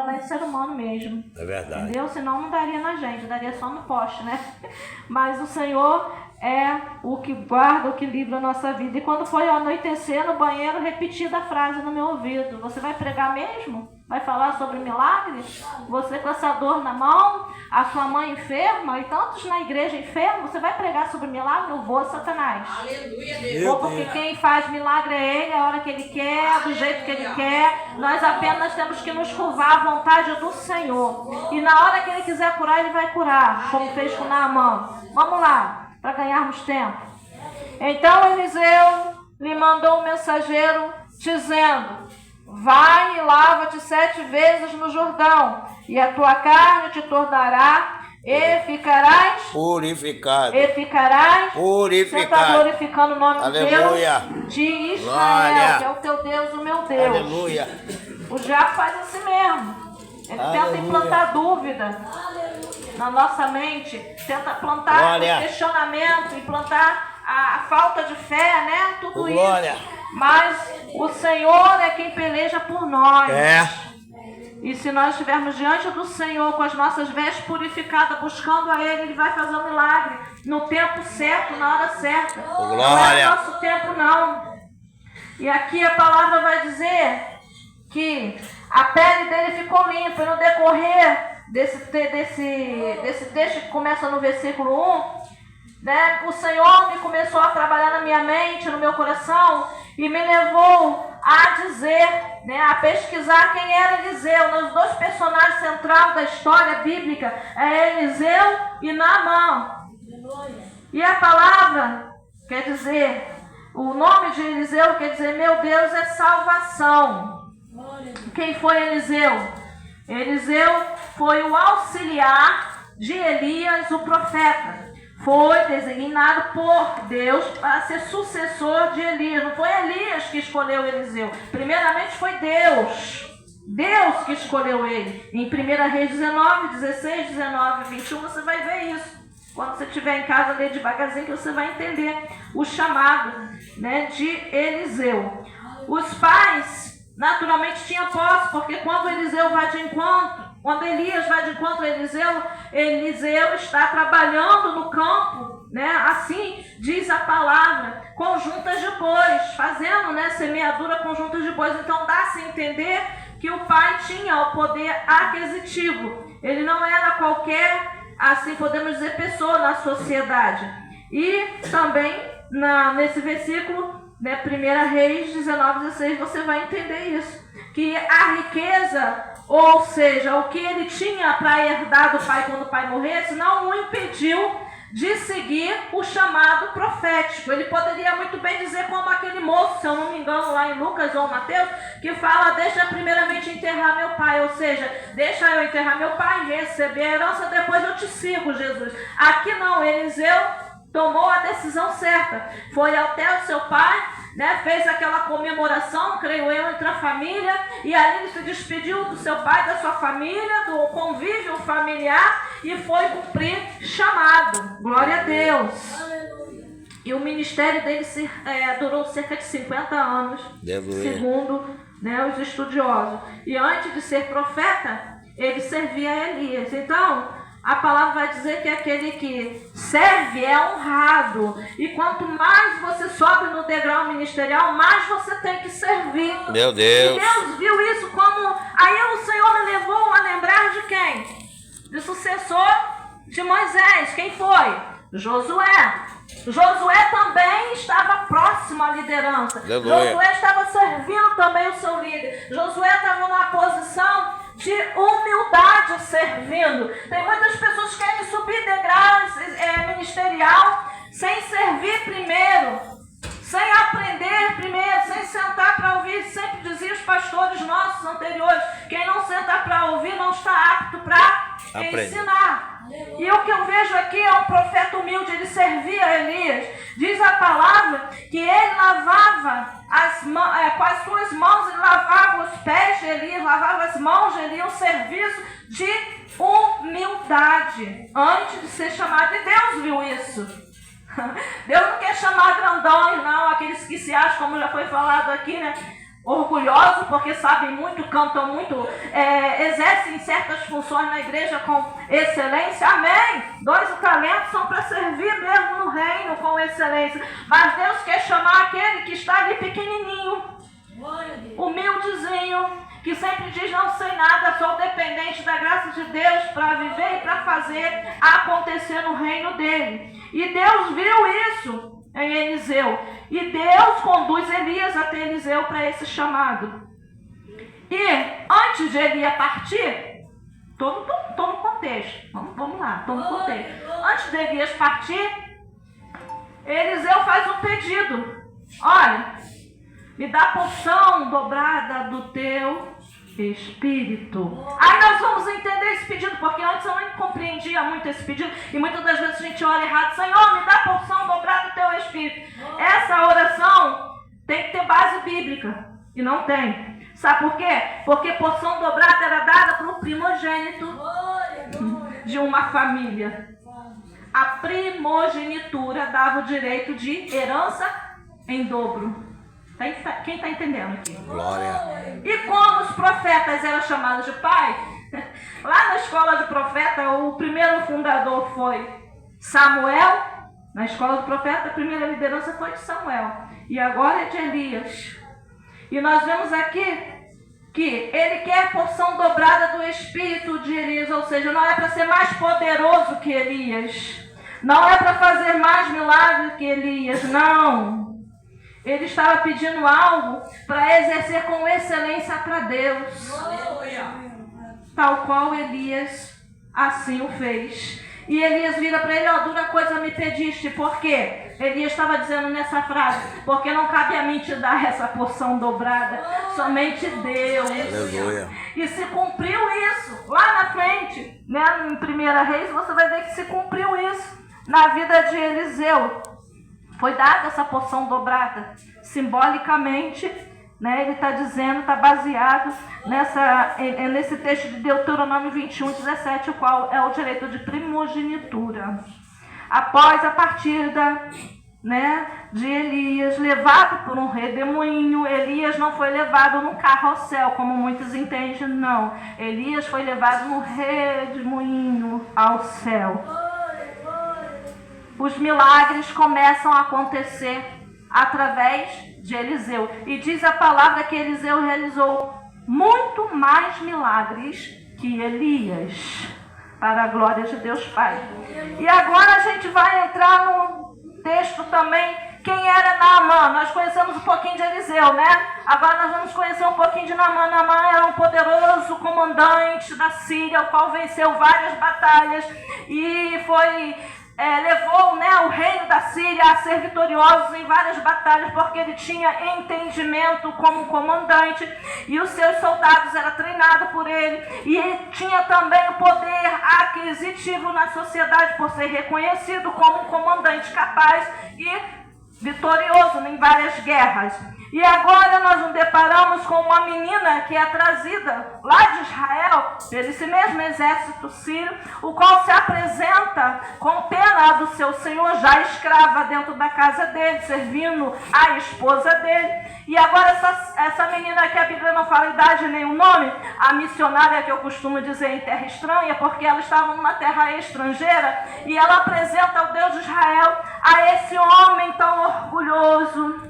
é ser humano mesmo. É verdade. Entendeu? Senão não daria na gente, daria só no poste, né? Mas o Senhor é o que guarda, o que livra a nossa vida. E quando foi ao anoitecer no banheiro, repetida a frase no meu ouvido: você vai pregar mesmo? Vai falar sobre milagres? Você com essa dor na mão, a sua mãe enferma e tantos na igreja enfermos, você vai pregar sobre milagre? Eu vou, Satanás. Aleluia, Deus. Vou, porque quem faz milagre é Ele, a hora que Ele quer, do jeito que Ele quer. Nós apenas temos que nos curvar à vontade do Senhor. E na hora que Ele quiser curar, Ele vai curar, como fez com Naamã. Vamos lá, para ganharmos tempo. Então Eliseu lhe mandou um mensageiro dizendo: vai e lava-te 7 vezes no Jordão, e a tua carne te tornará, e ficarás purificado. E ficarás purificado. Você está glorificando o nome Aleluia. de Deus, de Israel, Glória. que é o teu Deus, o meu Deus. Aleluia. O diabo faz assim mesmo. Ele tenta implantar dúvida na nossa mente, tenta plantar Glória. questionamento, implantar a falta de fé, né? Tudo Glória. isso. Mas o Senhor é quem peleja por nós. É. E se nós estivermos diante do Senhor com as nossas vestes purificadas, buscando a Ele, Ele vai fazer um milagre no tempo certo, na hora certa. Glória. Não é nosso tempo, não. E aqui a palavra vai dizer que a pele dele ficou limpa. E no decorrer desse texto que começa no versículo 1, né, o Senhor me começou a trabalhar na minha mente, no meu coração, e me levou a dizer, né, a pesquisar quem era Eliseu. Os 2 personagens centrais da história bíblica é Eliseu e Naamã. E a palavra quer dizer, o nome de Eliseu quer dizer: meu Deus é salvação. Quem foi Eliseu? Eliseu foi o auxiliar de Elias, o profeta. Foi designado por Deus para ser sucessor de Elias. Não foi Elias que escolheu Eliseu. Primeiramente foi Deus. Deus que escolheu ele. Em 1 Reis 19, 16, 19 e 21 você vai ver isso. Quando você estiver em casa, lê devagarzinho que você vai entender o chamado, né, de Eliseu. Os pais naturalmente tinham posse, porque quando Eliseu vai de encontro, quando Elias vai de encontro a Eliseu, Eliseu está trabalhando no campo, né? Assim diz a palavra, com juntas de bois, fazendo, né, semeadura com juntas de bois. Então dá-se a entender que o pai tinha o poder aquisitivo. Ele não era qualquer, assim podemos dizer, pessoa na sociedade. E também nesse versículo, né, 1 Reis 19, 16, você vai entender isso. Que a riqueza, ou seja, o que ele tinha para herdar do pai quando o pai morresse, não o impediu de seguir o chamado profético. Ele poderia muito bem dizer como aquele moço, se eu não me engano, lá em Lucas ou Mateus, que fala: deixa primeiramente enterrar meu pai, ou seja, deixa eu enterrar meu pai, receber a herança, depois eu te sigo, Jesus. Aqui não, Eliseu tomou a decisão certa, foi até o seu pai, né, fez aquela comemoração, creio eu, entre a família, e ali ele se despediu do seu pai, da sua família, do convívio familiar, e foi cumprir chamado. Glória a Deus. E o ministério dele durou cerca de 50 anos, segundo, né, os estudiosos. E antes de ser profeta, ele servia a Elias. Então, a palavra vai dizer que aquele que serve é honrado. E quanto mais você sobe no degrau ministerial, mais você tem que servir. Meu Deus. E Deus viu isso como... Aí o Senhor me levou a lembrar de quem? Do sucessor de Moisés. Quem foi? Josué. Josué também estava próximo à liderança. Aleluia. Josué estava servindo também o seu líder. Josué estava numa posição de humildade servindo. Tem muitas pessoas que querem subir degraus ministerial sem servir primeiro, sem aprender primeiro, sem sentar para ouvir. Sempre diziam os pastores nossos anteriores: quem não senta para ouvir não está apto para ensinar. E o que eu vejo aqui é um profeta humilde. Ele servia a Elias. Diz a palavra que ele lavava com as suas mãos, ele lavava os pés de Elias, lavava as mãos de Elias, um serviço de humildade, antes de ser chamado. E Deus viu isso. Deus não quer chamar grandões, não, aqueles que se acham, como já foi falado aqui, né? orgulhosos porque sabem muito, cantam muito, exercem certas funções na igreja com excelência. Amém. 2 talentos são para servir mesmo no reino com excelência. Mas Deus quer chamar aquele que está ali pequenininho, humildezinho, que sempre diz: não sei nada, sou dependente da graça de Deus para viver e para fazer acontecer no reino dele. E Deus viu isso em Eliseu. E Deus conduz Elias até Eliseu para esse chamado. E antes de Elias partir, estou no contexto, vamos lá, estou no contexto. Antes de Elias partir, Eliseu faz um pedido: olha, me dá a porção dobrada do teu Espírito. Aí nós vamos entender esse pedido, porque antes eu nem compreendia muito esse pedido, e muitas das vezes a gente olha errado: Senhor, me dá a porção dobrada do teu Espírito. Essa oração tem que ter base bíblica, e não tem. Sabe por quê? Porque porção dobrada era dada para o primogênito de uma família. A primogenitura dava o direito de herança em dobro. Quem está entendendo aqui? Glória. E como os profetas eram chamados de pai, lá na escola de profeta, o primeiro fundador foi Samuel. Na escola do profeta, a primeira liderança foi de Samuel. E agora é de Elias. E nós vemos aqui que ele quer a porção dobrada do Espírito de Elias. Ou seja, não é para ser mais poderoso que Elias. Não é para fazer mais milagres que Elias. Não. Ele estava pedindo algo para exercer com excelência para Deus. Tal qual Elias assim o fez. E Elias vira para ele: ó, dura coisa me pediste. Por quê? Elias estava dizendo nessa frase: porque não cabe a mim te dar essa porção dobrada, somente Deus. Aleluia. E se cumpriu isso. Lá na frente, né, em 1 Reis, você vai ver que se cumpriu isso na vida de Eliseu. Foi dada essa porção dobrada, simbolicamente, né? Ele está dizendo, está baseado nesse texto de Deuteronômio 21:17, o qual é o direito de primogenitura. Após a partida, né, de Elias, levado por um redemoinho, Elias não foi levado num carrossel, como muitos entendem, não. Elias foi levado num redemoinho ao céu. Os milagres começam a acontecer através de Eliseu. E diz a palavra que Eliseu realizou muito mais milagres que Elias, para a glória de Deus Pai. E agora a gente vai entrar no texto também, quem era Naamã. Nós conhecemos um pouquinho de Eliseu, né? Agora nós vamos conhecer um pouquinho de Naamã. Naamã era um poderoso comandante da Síria, o qual venceu várias batalhas e levou, né, o reino da Síria a ser vitorioso em várias batalhas, porque ele tinha entendimento como comandante e os seus soldados eram treinados por ele, e ele tinha também o poder aquisitivo na sociedade por ser reconhecido como um comandante capaz e vitorioso em várias guerras. E agora nós nos deparamos com uma menina que é trazida lá de Israel, desse mesmo exército sírio, o qual se apresenta com pena do seu senhor, já escrava dentro da casa dele, servindo a esposa dele. E agora essa menina que a Bíblia não fala idade nem o nome, a missionária que eu costumo dizer em terra estranha, porque ela estava numa terra estrangeira, e ela apresenta ao Deus de Israel a esse homem tão orgulhoso,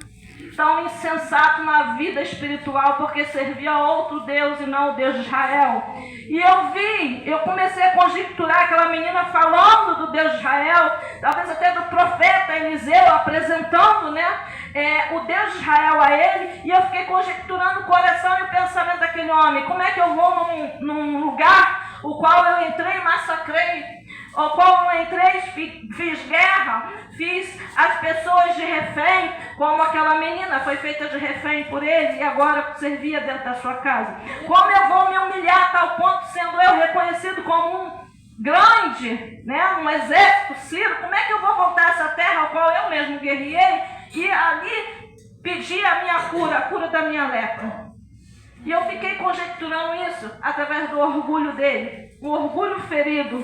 tão insensato na vida espiritual, porque servia a outro Deus e não o Deus de Israel. E eu comecei a conjecturar aquela menina falando do Deus de Israel, talvez até do profeta Eliseu, apresentando, né, o Deus de Israel a ele, e eu fiquei conjecturando o coração e o pensamento daquele homem. Como é que eu vou num lugar o qual eu entrei e massacrei, o qual eu entrei, fiz guerra, fiz as pessoas de refém, como aquela menina foi feita de refém por ele e agora servia dentro da sua casa. Como eu vou me humilhar a tal ponto, sendo eu reconhecido como um grande, né, um exército sírio? Como é que eu vou voltar a essa terra ao qual eu mesmo guerreei e ali pedir a minha cura, a cura da minha lepra? E eu fiquei conjecturando isso através do orgulho dele, um orgulho ferido.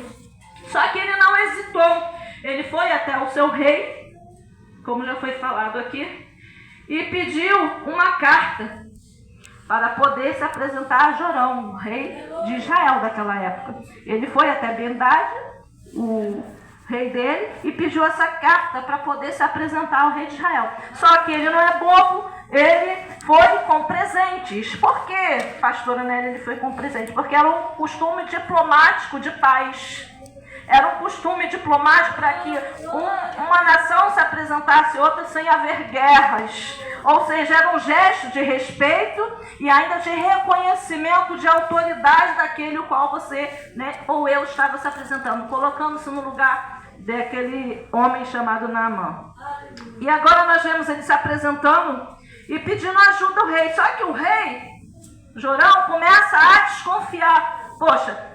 Só que ele não hesitou, ele foi até o seu rei, como já foi falado aqui, e pediu uma carta para poder se apresentar a Jorão, o rei de Israel daquela época. Ele foi até Ben-Hadad, o rei dele, e pediu essa carta para poder se apresentar ao rei de Israel. Só que ele não é bobo, ele foi com presentes. Por que, pastora Nélia, ele foi com presentes? Porque era um costume diplomático de paz. Era um costume diplomático para que uma nação se apresentasse a outra sem haver guerras. Ou seja, era um gesto de respeito e ainda de reconhecimento de autoridade daquele o qual você, né, ou eu estava se apresentando, colocando-se no lugar daquele homem chamado Naamã. E agora nós vemos ele se apresentando e pedindo ajuda ao rei. Só que o rei, Jorão, começa a desconfiar. Poxa,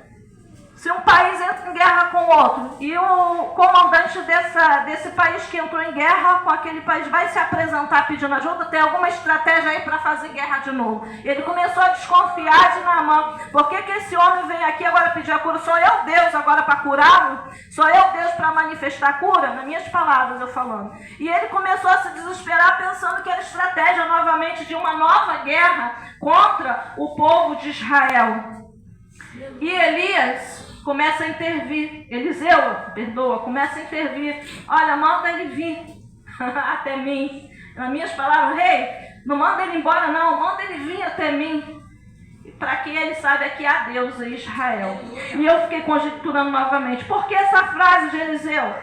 se um país entra em guerra com o outro e o comandante desse país que entrou em guerra com aquele país vai se apresentar pedindo ajuda, tem alguma estratégia aí para fazer guerra de novo. Ele começou a desconfiar de Naamã. Por que esse homem vem aqui agora pedir a cura? Sou eu Deus agora para curá-lo? Sou eu Deus para manifestar a cura? Nas minhas palavras eu falando. E ele começou a se desesperar pensando que era estratégia novamente de uma nova guerra contra o povo de Israel. E Elias começa a intervir, começa a intervir. Olha, manda ele vir até mim. Nas minhas palavras, rei, não manda ele embora não, manda ele vir até mim. Para que ele saiba que há Deus em Israel. E eu fiquei conjecturando novamente, por que essa frase de Eliseu?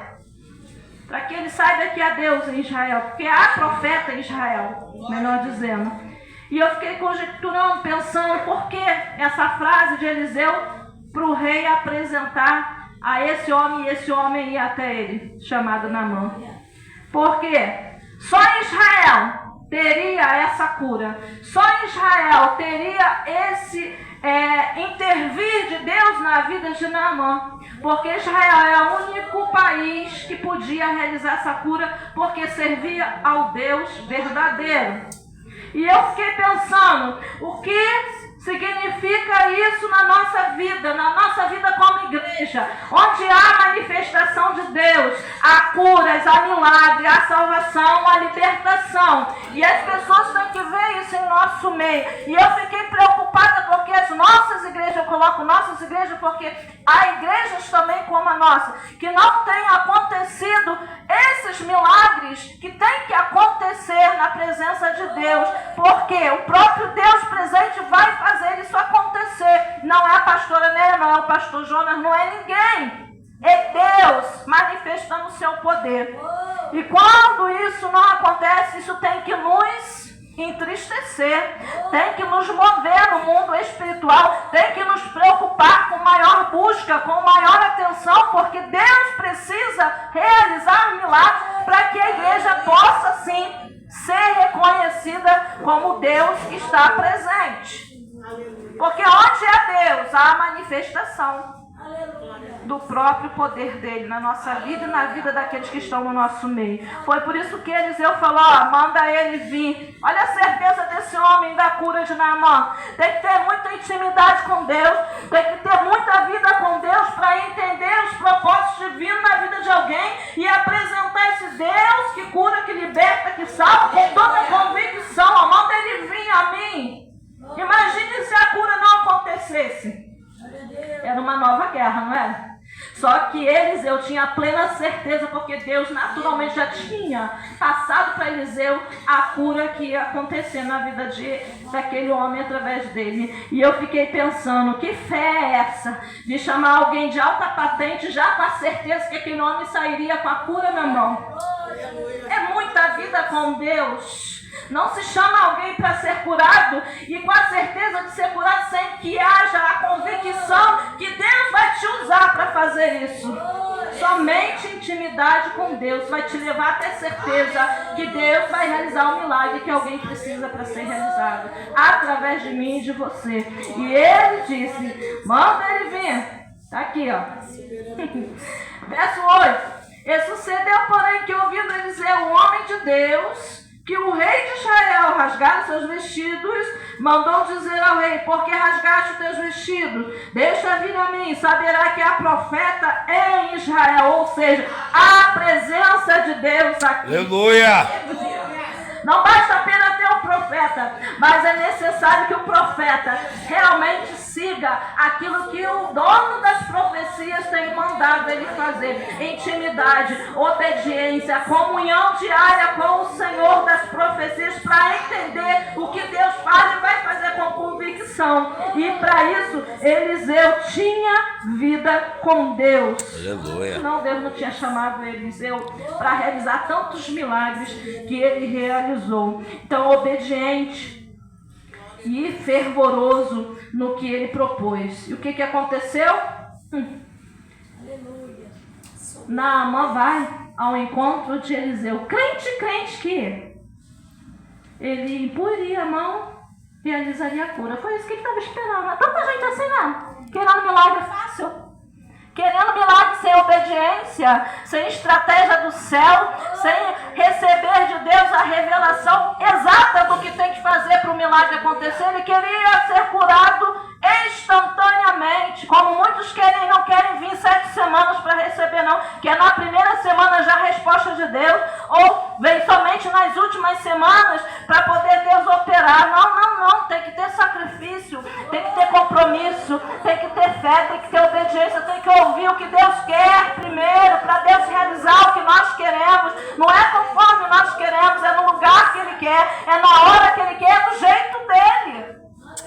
Para que ele saiba que há Deus em Israel, porque há profeta em Israel, melhor dizendo. E eu fiquei conjecturando, pensando, por que essa frase de Eliseu para o rei apresentar a esse homem e esse homem ir até ele, chamado Naamã. Porque só Israel teria essa cura, só Israel teria esse intervir de Deus na vida de Naamã. Porque Israel é o único país que podia realizar essa cura, porque servia ao Deus verdadeiro. E eu fiquei pensando, o que significa isso na nossa vida como igreja, onde há manifestação de Deus, há curas, há milagre, há salvação, há libertação. E as pessoas têm que ver isso em nosso meio. E eu fiquei preocupada porque as nossas igrejas, eu coloco nossas igrejas porque há igrejas também como a nossa, que não tem acontecido esses milagres que tem que acontecer na presença de Deus, porque o próprio Deus presente vai fazer isso acontecer. Não é a pastora Nélia, não é o pastor Jonas, não é ninguém. É Deus manifestando o seu poder. E quando isso não acontece, isso tem que nos entristecer, tem que nos mover no mundo espiritual, tem que nos preocupar com maior busca, com maior atenção, porque Deus precisa realizar milagres para que a igreja possa sim ser reconhecida como Deus que está presente. Porque onde é Deus, há a manifestação do próprio poder dele na nossa vida e na vida daqueles que estão no nosso meio. Foi por isso que Eliseu falou, manda ele vir. Olha a certeza desse homem da cura de Naamã. Tem que ter muita intimidade com Deus, tem que ter muita vida com Deus para entender os propósitos divinos na vida de alguém e apresentar esse Deus que cura, que liberta, que salva com toda a convicção. Manda ele vir a mim. Imagine se a cura não acontecesse. Era uma nova guerra, não é? Só que Eliseu tinha plena certeza, porque Deus naturalmente já tinha passado para Eliseu a cura que ia acontecer na vida daquele homem através dele. E eu fiquei pensando, que fé é essa? De chamar alguém de alta patente já com a certeza que aquele homem sairia com a cura na mão. É muita vida com Deus. Não se chama alguém para ser curado e com a certeza de ser curado sem que haja a convicção que Deus vai te usar para fazer isso. Somente intimidade com Deus vai te levar a ter certeza que Deus vai realizar um milagre que alguém precisa para ser realizado através de mim e de você. E ele disse, manda ele vir. Está aqui, ó. Verso 8. E sucedeu, porém, que ouvindo Eliseu, o homem de Deus, que o rei de Israel rasgara seus vestidos, mandou dizer ao rei, porque rasgaste os teus vestidos? Deixa vir a mim, saberá que há profeta em Israel, ou seja, a presença de Deus aqui. Aleluia! Não basta apenas ter um profeta profeta, mas é necessário que o profeta realmente siga aquilo que o dono das profecias tem mandado ele fazer. Intimidade, obediência, comunhão diária com o Senhor das profecias, para entender o que Deus faz e vai fazer com convicção. E para isso, Eliseu tinha vida com Deus. Aleluia. Senão Deus não tinha chamado Eliseu para realizar tantos milagres que ele realizou. Então, obediente e fervoroso no que ele propôs. E o que aconteceu? Naamã vai ao encontro de Eliseu. Crente que ele impuria a mão, realizaria a cura. Foi isso que ele estava esperando. Tanta gente assim não, querendo milagre fácil. Querendo milagre sem obediência, sem estratégia do céu, sem receber de Deus a revelação exata do que tem que fazer para o milagre acontecer. Ele queria ser curado instantaneamente, como muitos querem, não querem vir 7 semanas para receber não, que é na primeira semana já a resposta de Deus, ou vem somente nas últimas semanas para poder Deus operar. Não, tem que ter sacrifício, tem que ter compromisso, tem que ter fé, tem que ter obediência, tem que ouvir o que Deus quer primeiro, para Deus realizar o que nós queremos. Não é conforme nós queremos, é no lugar que Ele quer, é na hora que Ele quer, é do jeito dele.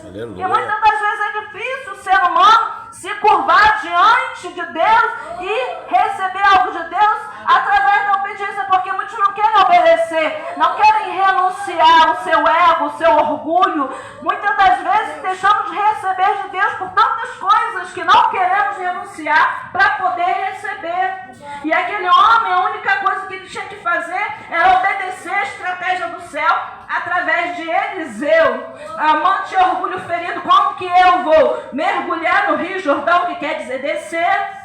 Aleluia. E muitas das vezes é difícil o ser humano se curvar diante de Deus e receber algo de Deus através da obediência, porque muitos não querem obedecer, não querem renunciar o seu ego, o seu orgulho. Muitas das vezes deixamos de receber de Deus por tantas coisas que não queremos renunciar para poder receber. E aquele homem, a única coisa que ele tinha que fazer era obedecer a estratégia do céu através de Eliseu. Naamã tinha orgulho ferido. Como que eu vou mergulhar no Rio Jordão, que quer dizer descer?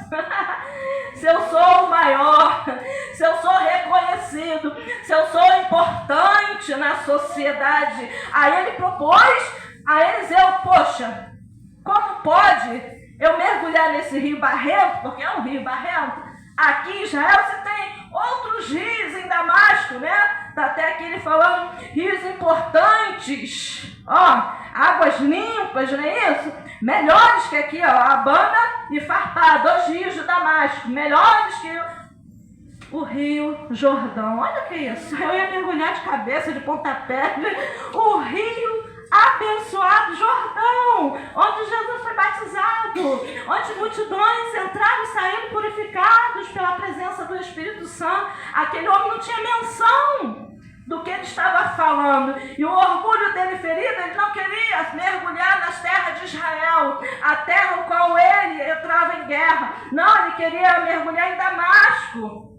Se eu sou o maior, se eu sou reconhecido, se eu sou importante na sociedade. Aí ele propôs a Eliseu: poxa, como pode eu mergulhar nesse rio barrento? Porque é um rio barrento. Aqui em Israel você tem outros rios em Damasco, né? Está até aqui ele falando rios importantes, águas limpas, não é isso? Melhores que aqui, Abana e Farpá, 2 rios de Damasco, melhores que o Rio Jordão. Olha que isso, eu ia mergulhar de cabeça, de pontapé, o rio abençoado Jordão, onde Jesus foi batizado, onde multidões entraram e saíram purificados pela presença do Espírito Santo. Aquele homem não tinha menção do que ele estava falando, e o orgulho dele ferido, ele não queria mergulhar nas terras de Israel, a terra com qual ele entrava em guerra. Não, ele queria mergulhar em Damasco,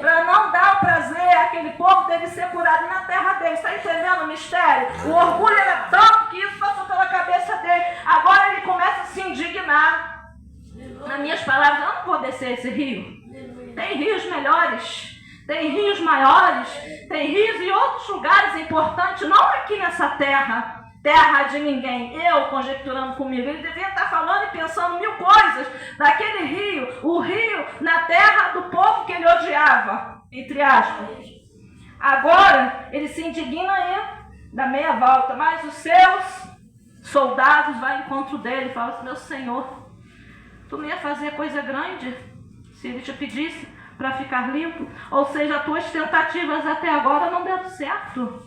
para não dar o prazer àquele povo dele ser curado na terra dele. Está entendendo o mistério? O orgulho era tanto que isso passou pela cabeça dele. Agora ele começa a se indignar. Nas minhas palavras, eu não vou descer esse rio. Tem rios melhores, tem rios maiores, tem rios em outros lugares importantes, não aqui nessa terra de ninguém. Eu conjecturando comigo, ele devia estar falando e pensando 1000 coisas daquele rio, o rio na terra do povo que ele odiava, entre aspas. Agora ele se indigna aí, dá meia volta, mas os seus soldados vão ao encontro dele e falam assim: meu Senhor, tu não ia fazer coisa grande se ele te pedisse para ficar limpo? Ou seja, as tuas tentativas até agora não deram certo.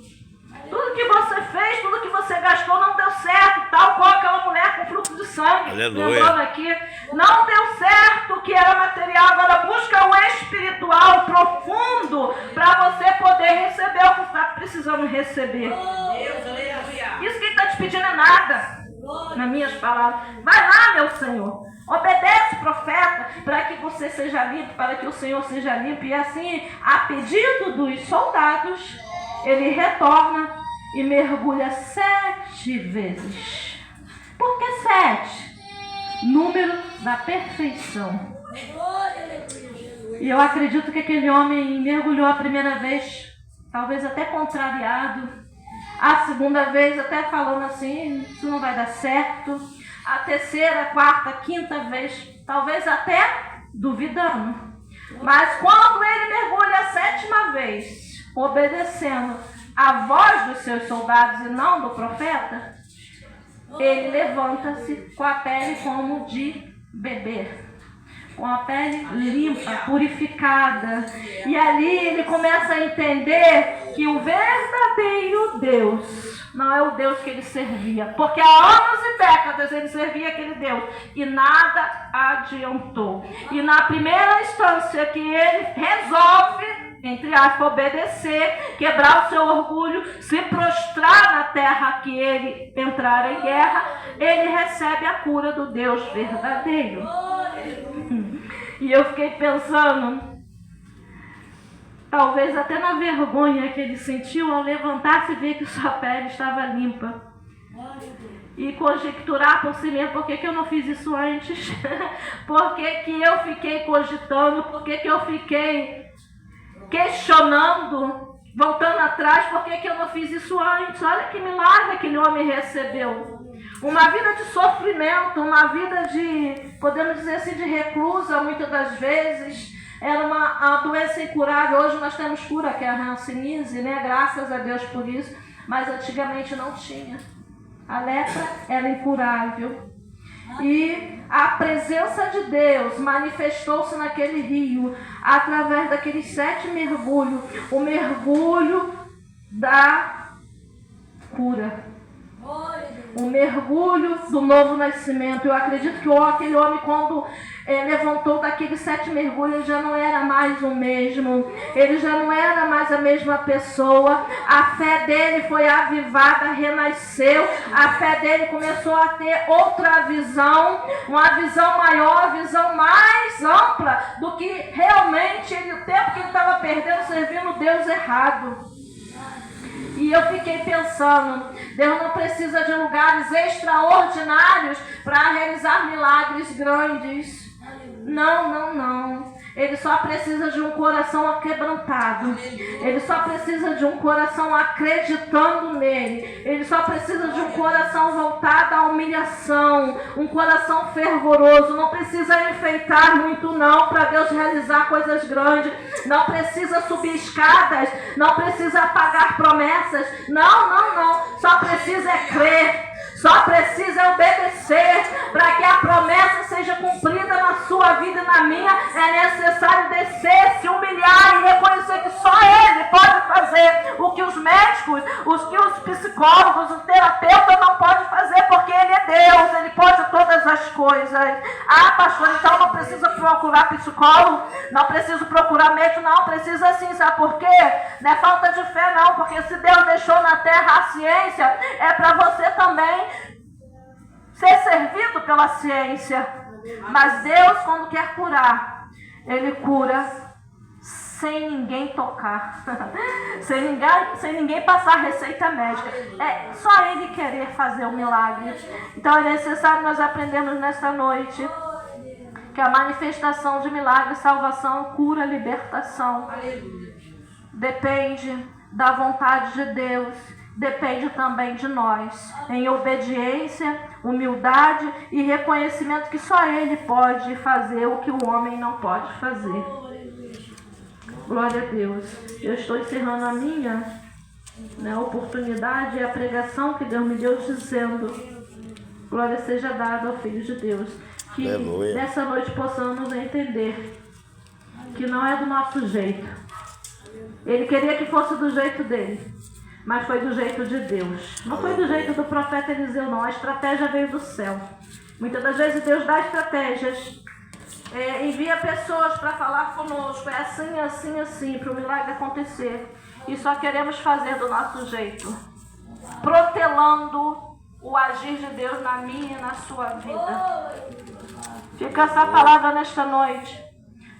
Tudo que você fez, tudo que você gastou não deu certo, tal qual aquela mulher com fluxo de sangue. Lembrando aqui, não deu certo o que era material. Agora busca o espiritual profundo para você poder receber o que está precisando receber. Isso que ele está te pedindo é nada, nas minhas palavras. Vai lá, meu Senhor, obedece, profeta, para que você seja limpo, para que o Senhor seja limpo. E assim, a pedido dos soldados, ele retorna e mergulha 7 vezes. Por que 7? Número da perfeição. E eu acredito que aquele homem mergulhou a primeira vez, talvez até contrariado. A segunda vez até falando assim: isso não vai dar certo. A terceira, quarta, quinta vez, talvez até duvidando. Mas quando ele mergulha a 7ª vez, obedecendo a voz dos seus soldados e não do profeta, ele levanta-se com a pele como de beber, com a pele limpa, purificada. E ali ele começa a entender que o verdadeiro Deus não é o Deus que ele servia, porque há anos e décadas ele servia aquele Deus e nada adiantou. E na primeira instância que ele resolve, entre aspas, obedecer, quebrar o seu orgulho, se prostrar na terra que ele entrar em guerra, ele recebe a cura do Deus verdadeiro. E eu fiquei pensando, talvez até na vergonha que ele sentiu ao levantar-se e ver que sua pele estava limpa. E conjecturar por si mesmo, por que eu não fiz isso antes? Por que eu fiquei cogitando? Por que eu fiquei questionando, voltando atrás? Por que eu não fiz isso antes? Olha que milagre aquele homem recebeu. Uma vida de sofrimento, uma vida de, podemos dizer assim, de reclusa, muitas das vezes. Era uma doença incurável. Hoje nós temos cura, que é a hanseníase, né? Graças a Deus por isso. Mas antigamente não tinha. A lepra era incurável. E a presença de Deus manifestou-se naquele rio através daqueles 7 mergulhos. O mergulho da cura. O mergulho do novo nascimento. Eu acredito que aquele homem, quando levantou daqueles 7 mergulhos, ele já não era mais o mesmo. Ele já não era mais a mesma pessoa. A fé dele foi avivada, renasceu. A fé dele começou a ter outra visão, uma visão maior, visão mais ampla do que realmente o tempo que ele estava perdendo servindo o Deus errado. E eu fiquei pensando, Deus não precisa de lugares extraordinários para realizar milagres grandes. Não. Ele só precisa de um coração aquebrantado. Ele só precisa de um coração acreditando nele. Ele só precisa de um coração voltado à humilhação. Um coração fervoroso. Não precisa enfeitar muito não para Deus realizar coisas grandes. Não precisa subir escadas. Não precisa pagar promessas. Não. Só precisa crer. Só precisa obedecer para que a promessa seja cumprida na sua vida e na minha. É necessário descer, se humilhar e reconhecer que só Ele pode fazer o que os médicos, os psicólogos, os terapeutas não podem fazer, porque Ele é Deus, Ele pode todas as coisas. Ah, pastor, então não precisa procurar psicólogo, não preciso procurar médico, não, precisa sim, sabe por quê? Não é falta de fé não, porque se Deus deixou na terra a ciência, é para você também ser servido pela ciência. Mas Deus, quando quer curar, Ele cura sem ninguém tocar, sem ninguém passar receita médica. É só Ele querer fazer o milagre. Então é necessário nós aprendermos nesta noite que a manifestação de milagre, salvação, cura, libertação depende da vontade de Deus. Depende também de nós, em obediência, humildade e reconhecimento que só Ele pode fazer o que o homem não pode fazer. Glória a Deus. Eu estou encerrando a minha oportunidade e a pregação que Deus me deu, dizendo: glória seja dada ao Filho de Deus. Que nessa noite possamos entender que não é do nosso jeito. Ele queria que fosse do jeito dele. Mas foi do jeito de Deus. Não foi do jeito do profeta Eliseu, não. A estratégia veio do céu. Muitas das vezes Deus dá estratégias. Envia pessoas para falar conosco. É assim, para o milagre acontecer. E só queremos fazer do nosso jeito. Protelando o agir de Deus na minha e na sua vida. Fica essa palavra nesta noite.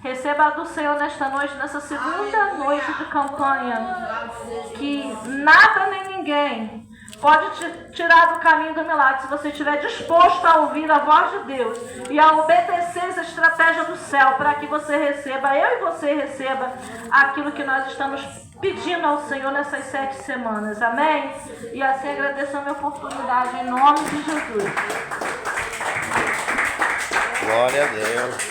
Receba do Senhor nesta noite, nessa segunda noite de campanha, que nada nem ninguém pode te tirar do caminho do milagre, se você estiver disposto a ouvir a voz de Deus e a obedecer essa estratégia do céu, para que você receba, eu e você receba aquilo que nós estamos pedindo ao Senhor nessas 7 semanas. Amém? E assim agradeço a minha oportunidade, em nome de Jesus. Glória a Deus.